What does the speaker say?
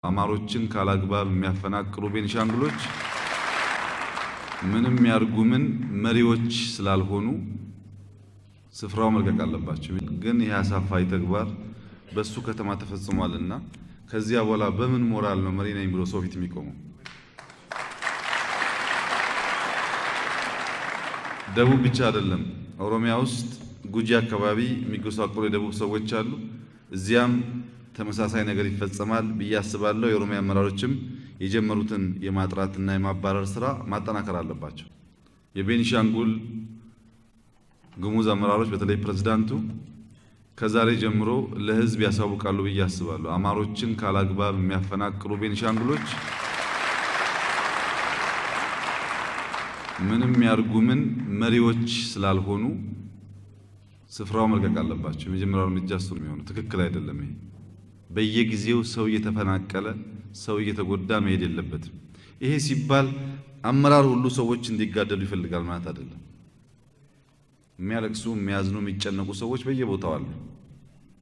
አማሮችን ካላግባብ የሚያፈናቅሉ ቤኒሻንጉሎች ምንም ያርጉምን መሪዎች ስላልሆኑ ስፍራው መልቀቅ አለባቸው። ግን ይህ አሳፋሪ ተግባር በሱ ከተማ ተፈጽሟልና ከዚያ በኋላ በምን ሞራል ነው መሪ ነኝ ብሎ ሰው ፊት የሚቆመው? ደቡብ ብቻ አይደለም፣ ኦሮሚያ ውስጥ ጉጂ አካባቢ የሚጎሳቆሉ የደቡብ ሰዎች አሉ። እዚያም ተመሳሳይ ነገር ይፈጸማል ብዬ አስባለሁ። የኦሮሚያ አመራሮችም የጀመሩትን የማጥራትና የማባረር ስራ ማጠናከር አለባቸው። የቤኒሻንጉል ጉሙዝ አመራሮች በተለይ ፕሬዝዳንቱ ከዛሬ ጀምሮ ለህዝብ ያሳውቃሉ ብዬ አስባለሁ። አማሮችን ካላግባብ የሚያፈናቅሉ ቤኒሻንጉሎች ምንም ያርጉምን መሪዎች ስላልሆኑ ስፍራው መልቀቅ አለባቸው። የመጀመሪያው እርምጃ እሱ ነው የሚሆነው። ትክክል አይደለም። ይሄ በየጊዜው ሰው እየተፈናቀለ ሰው እየተጎዳ መሄድ የለበትም። ይሄ ሲባል አመራር ሁሉ ሰዎች እንዲጋደሉ ይፈልጋል ማለት አይደለም። የሚያለቅሱ፣ የሚያዝኑ፣ የሚጨነቁ ሰዎች በየቦታው አሉ።